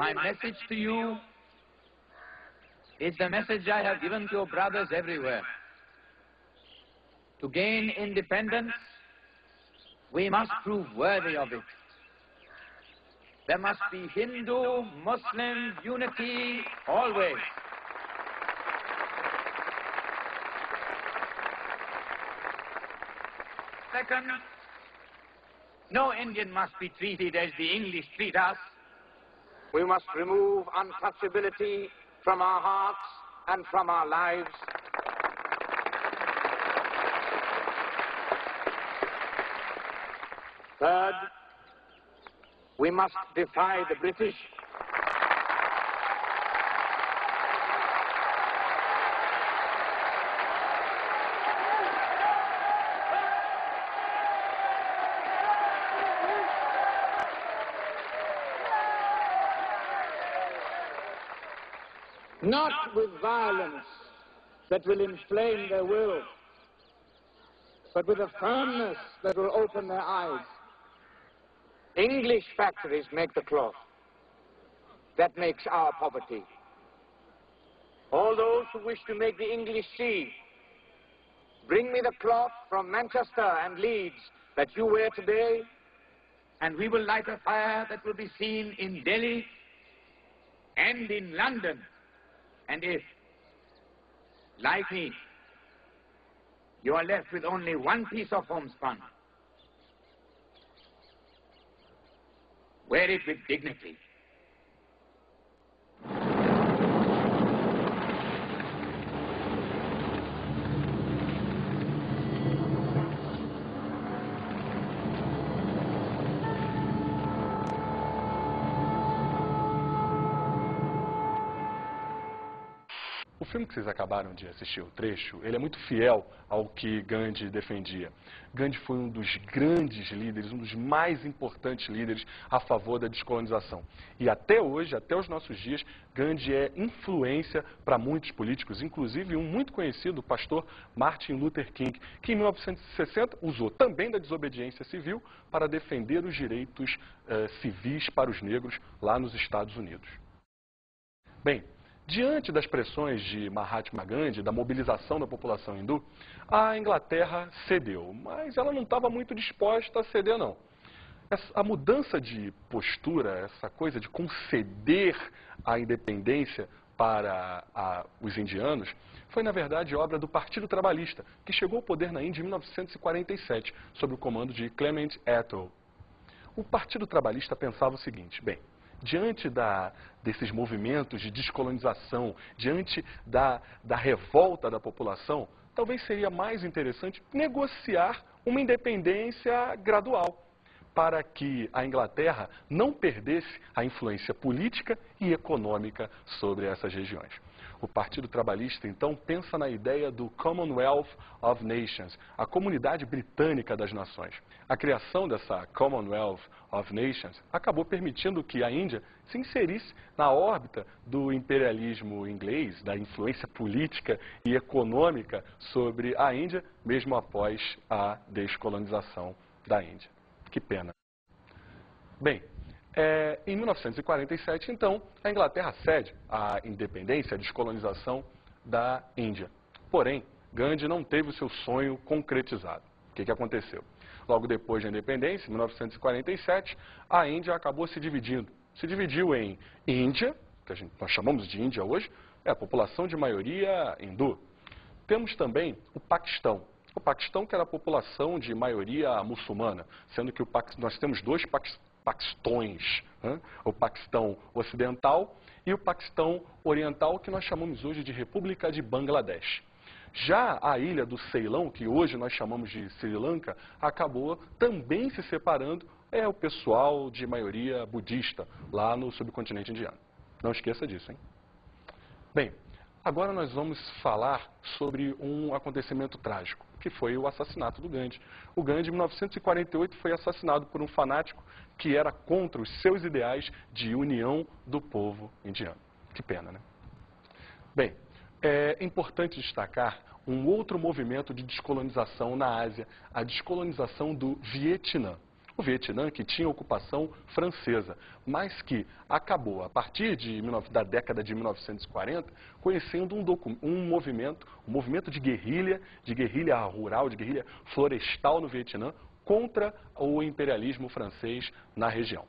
My message to you is the message I have given to your brothers everywhere. To gain independence, we must prove worthy of it. There must be Hindu-Muslim unity always. Second, no Indian must be treated as the English treat us. We must remove untouchability from our hearts and from our lives. Third, we must defy the British. Not with violence that will inflame their will, but with a firmness that will open their eyes. English factories make the cloth. That makes our poverty. All those who wish to make the English see, bring me the cloth from Manchester and Leeds that you wear today, and we will light a fire that will be seen in Delhi and in London. And if, like me, you are left with only one piece of homespun, wear it with dignity. O filme que vocês acabaram de assistir o trecho, ele é muito fiel ao que Gandhi defendia. Gandhi foi um dos grandes líderes, um dos mais importantes líderes a favor da descolonização. E até hoje, até os nossos dias, Gandhi é influência para muitos políticos, inclusive um muito conhecido, o pastor Martin Luther King, que em 1960 usou também da desobediência civil para defender os direitos civis para os negros lá nos Estados Unidos. Bem, diante das pressões de Mahatma Gandhi, da mobilização da população hindu, a Inglaterra cedeu, mas ela não estava muito disposta a ceder, não. A mudança de postura, essa coisa de conceder a independência para os indianos, foi, na verdade, obra do Partido Trabalhista, que chegou ao poder na Índia em 1947, sob o comando de Clement Attlee. O Partido Trabalhista pensava o seguinte: bem, diante desses movimentos de descolonização, diante da revolta da população, talvez seria mais interessante negociar uma independência gradual, para que a Inglaterra não perdesse a influência política e econômica sobre essas regiões. O Partido Trabalhista, então, pensa na ideia do Commonwealth of Nations, a Comunidade Britânica das Nações. A criação dessa Commonwealth of Nations acabou permitindo que a Índia se inserisse na órbita do imperialismo inglês, da influência política e econômica sobre a Índia, mesmo após a descolonização da Índia. Que pena. Bem, em 1947, então, a Inglaterra cede a independência, a descolonização da Índia. Porém, Gandhi não teve o seu sonho concretizado. O que aconteceu? Logo depois da independência, em 1947, a Índia acabou se dividindo. Se dividiu em Índia, que nós chamamos de Índia hoje, é a população de maioria hindu. Temos também o Paquistão. O Paquistão, que era a população de maioria muçulmana, sendo que nós temos dois Paquistões, né? O Paquistão Ocidental e o Paquistão Oriental, que nós chamamos hoje de República de Bangladesh. Já a ilha do Ceilão, que hoje nós chamamos de Sri Lanka, acabou também se separando, o pessoal de maioria budista, lá no subcontinente indiano. Não esqueça disso, hein? Bem, agora nós vamos falar sobre um acontecimento trágico, que foi o assassinato do Gandhi. O Gandhi, em 1948, foi assassinado por um fanático que era contra os seus ideais de união do povo indiano. Que pena, né? Bem, é importante destacar um outro movimento de descolonização na Ásia, a descolonização do Vietnã. O Vietnã, que tinha ocupação francesa, mas que acabou, a partir da década de 1940, conhecendo um movimento de guerrilha rural, de guerrilha florestal no Vietnã, contra o imperialismo francês na região.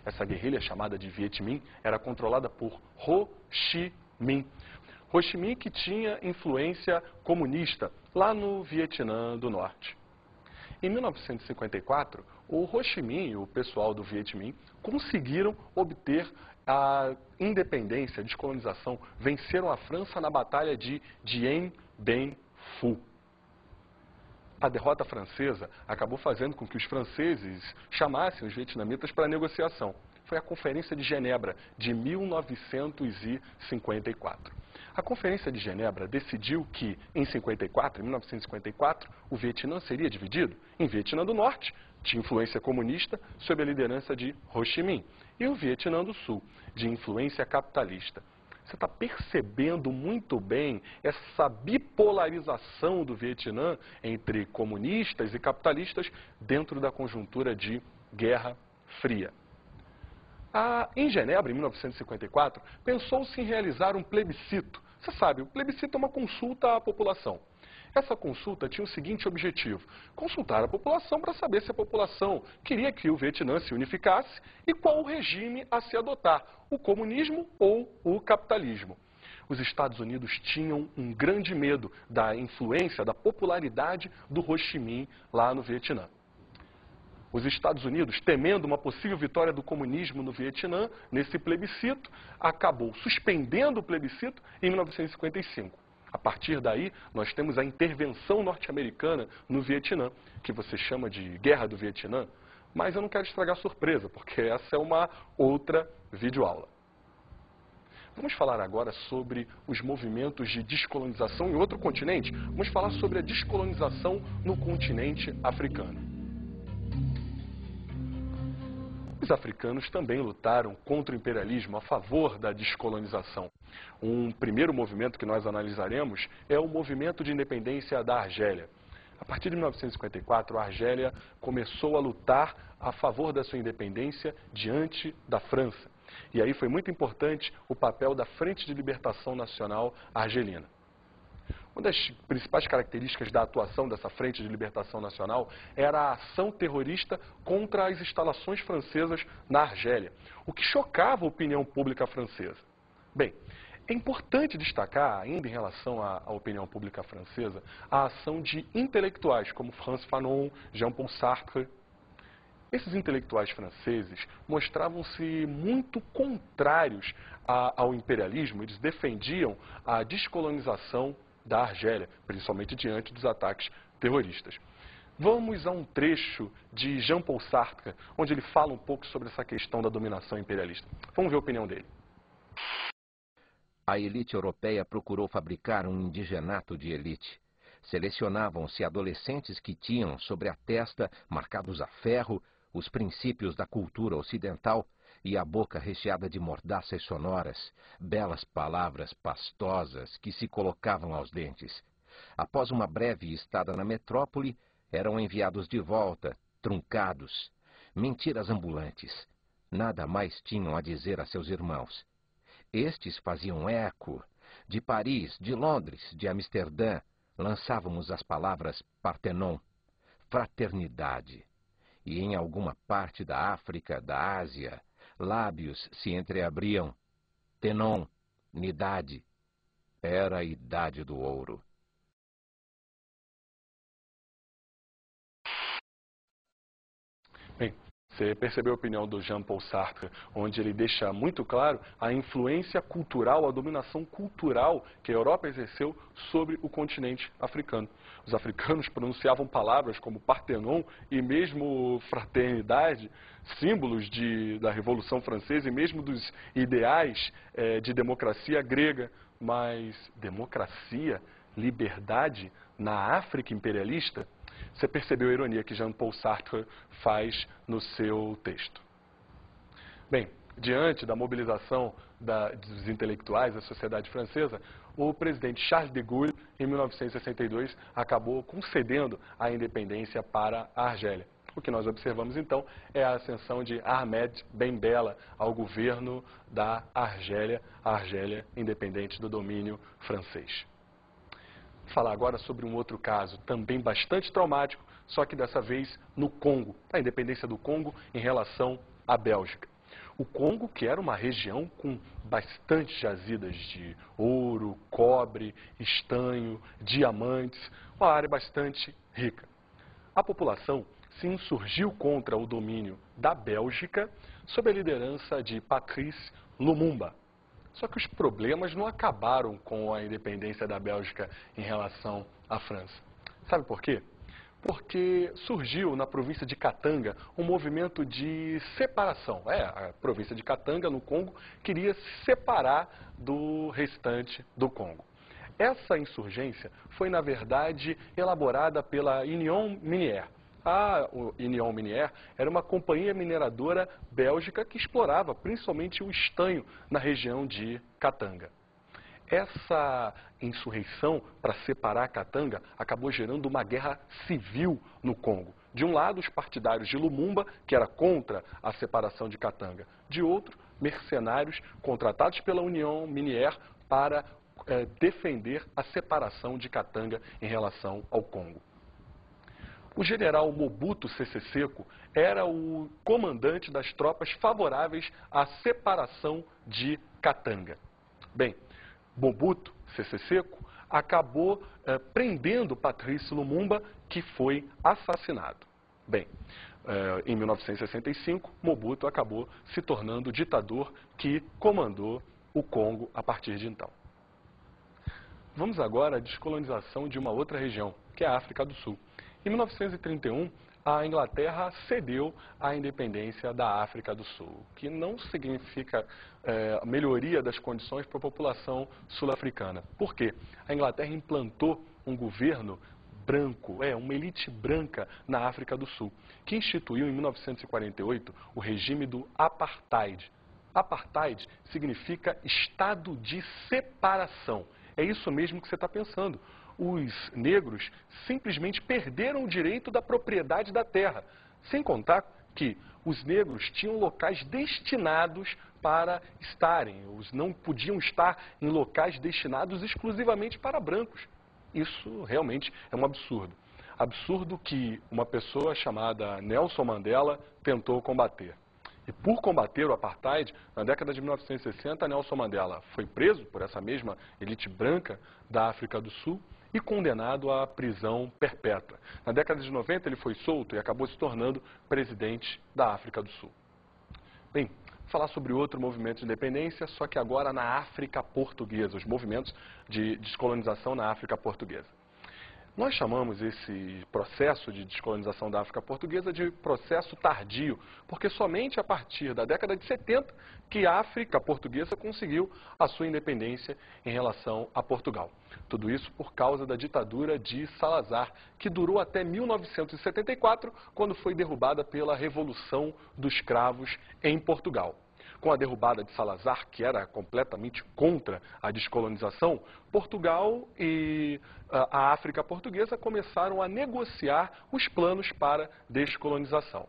Essa guerrilha, chamada de Viet Minh, era controlada por Ho Chi Minh. Ho Chi Minh, que tinha influência comunista lá no Vietnã do Norte. Em 1954, o Ho Chi Minh e o pessoal do Viet Minh conseguiram obter a independência, a descolonização, venceram a França na Batalha de Dien Bien Phu. A derrota francesa acabou fazendo com que os franceses chamassem os vietnamitas para negociação. Foi a Conferência de Genebra de 1954. A Conferência de Genebra decidiu que, em 1954, o Vietnã seria dividido em Vietnã do Norte, de influência comunista, sob a liderança de Ho Chi Minh, e o Vietnã do Sul, de influência capitalista. Você está percebendo muito bem essa bipolarização do Vietnã entre comunistas e capitalistas dentro da conjuntura de Guerra Fria. Em Genebra, em 1954, pensou-se em realizar um plebiscito. Você sabe, o plebiscito é uma consulta à população. Essa consulta tinha o seguinte objetivo: consultar a população para saber se a população queria que o Vietnã se unificasse e qual o regime a se adotar, o comunismo ou o capitalismo. Os Estados Unidos tinham um grande medo da influência, da popularidade do Ho Chi Minh lá no Vietnã. Os Estados Unidos, temendo uma possível vitória do comunismo no Vietnã, nesse plebiscito, acabou suspendendo o plebiscito em 1955. A partir daí, nós temos a intervenção norte-americana no Vietnã, que você chama de Guerra do Vietnã, mas eu não quero estragar a surpresa, porque essa é uma outra videoaula. Vamos falar agora sobre os movimentos de descolonização em outro continente. Vamos falar sobre a descolonização no continente africano. Os africanos também lutaram contra o imperialismo, a favor da descolonização. Um primeiro movimento que nós analisaremos é o movimento de independência da Argélia. A partir de 1954, a Argélia começou a lutar a favor da sua independência diante da França. E aí foi muito importante o papel da Frente de Libertação Nacional Argelina. Uma das principais características da atuação dessa Frente de Libertação Nacional era a ação terrorista contra as instalações francesas na Argélia, o que chocava a opinião pública francesa. Bem, é importante destacar, ainda em relação à opinião pública francesa, a ação de intelectuais como Frantz Fanon, Jean-Paul Sartre. Esses intelectuais franceses mostravam-se muito contrários ao imperialismo, eles defendiam a descolonização da Argélia, principalmente diante dos ataques terroristas. Vamos a um trecho de Jean-Paul Sartre, onde ele fala um pouco sobre essa questão da dominação imperialista. Vamos ver a opinião dele. A elite europeia procurou fabricar um indigenato de elite. Selecionavam-se adolescentes que tinham sobre a testa, marcados a ferro, os princípios da cultura ocidental e a boca recheada de mordaças sonoras, belas palavras pastosas que se colocavam aos dentes. Após uma breve estada na metrópole, eram enviados de volta, truncados. Mentiras ambulantes. Nada mais tinham a dizer a seus irmãos. Estes faziam eco. De Paris, de Londres, de Amsterdã, lançávamos as palavras Parthenon, fraternidade. E em alguma parte da África, da Ásia, lábios se entreabriam. Tenon, nidade. Era a idade do ouro. Bem, você percebeu a opinião do Jean-Paul Sartre, onde ele deixa muito claro a influência cultural, a dominação cultural que a Europa exerceu sobre o continente africano. Os africanos pronunciavam palavras como Parthenon e mesmo fraternidade, símbolos da Revolução Francesa e mesmo dos ideais de democracia grega. Mas democracia, liberdade na África imperialista? Você percebeu a ironia que Jean-Paul Sartre faz no seu texto. Bem, diante da mobilização dos intelectuais da sociedade francesa, o presidente Charles de Gaulle, em 1962, acabou concedendo a independência para a Argélia. O que nós observamos, então, é a ascensão de Ahmed Ben Bella ao governo da Argélia, a Argélia independente do domínio francês. Vou falar agora sobre um outro caso, também bastante traumático, só que dessa vez no Congo, a independência do Congo em relação à Bélgica. O Congo, que era uma região com bastante jazidas de ouro, cobre, estanho, diamantes, uma área bastante rica. A população se insurgiu contra o domínio da Bélgica sob a liderança de Patrice Lumumba. Só que os problemas não acabaram com a independência da Bélgica em relação à França. Sabe por quê? Porque surgiu na província de Katanga um movimento de separação. A província de Katanga, no Congo, queria se separar do restante do Congo. Essa insurgência foi, na verdade, elaborada pela Union Minière. A Union Minière era uma companhia mineradora bélgica que explorava principalmente o estanho na região de Katanga. Essa insurreição para separar Katanga acabou gerando uma guerra civil no Congo. De um lado, os partidários de Lumumba, que era contra a separação de Katanga. De outro, mercenários contratados pela Union Minière para defender a separação de Katanga em relação ao Congo. O general Mobutu Sese Seko era o comandante das tropas favoráveis à separação de Katanga. Bem, Mobutu Sese Seko acabou prendendo Patrice Lumumba, que foi assassinado. Bem, em 1965, Mobutu acabou se tornando o ditador que comandou o Congo a partir de então. Vamos agora à descolonização de uma outra região, que é a África do Sul. Em 1931, a Inglaterra cedeu a independência da África do Sul, que não significa melhoria das condições para a população sul-africana. Por quê? A Inglaterra implantou um governo branco, uma elite branca na África do Sul, que instituiu em 1948 o regime do Apartheid. Apartheid significa estado de separação. É isso mesmo que você está pensando. Os negros simplesmente perderam o direito da propriedade da terra. Sem contar que os negros tinham locais destinados para estarem. Os não podiam estar em locais destinados exclusivamente para brancos. Isso realmente é um absurdo. Absurdo que uma pessoa chamada Nelson Mandela tentou combater. E por combater o apartheid, na década de 1960, Nelson Mandela foi preso por essa mesma elite branca da África do Sul e condenado à prisão perpétua. Na década de 90, ele foi solto e acabou se tornando presidente da África do Sul. Bem, vou falar sobre outro movimento de independência, só que agora na África Portuguesa, os movimentos de descolonização na África Portuguesa. Nós chamamos esse processo de descolonização da África Portuguesa de processo tardio, porque somente a partir da década de 70 que a África Portuguesa conseguiu a sua independência em relação a Portugal. Tudo isso por causa da ditadura de Salazar, que durou até 1974, quando foi derrubada pela Revolução dos Cravos em Portugal. Com a derrubada de Salazar, que era completamente contra a descolonização, Portugal e a África Portuguesa começaram a negociar os planos para descolonização.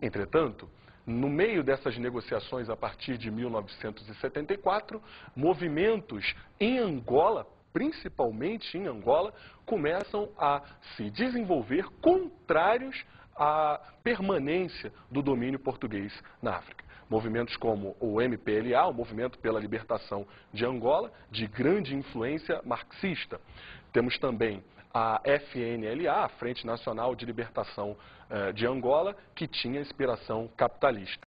Entretanto, no meio dessas negociações, a partir de 1974, movimentos em Angola, principalmente em Angola, começam a se desenvolver contrários à permanência do domínio português na África. Movimentos como o MPLA, o Movimento pela Libertação de Angola, de grande influência marxista. Temos também a FNLA, a Frente Nacional de Libertação de Angola, que tinha inspiração capitalista.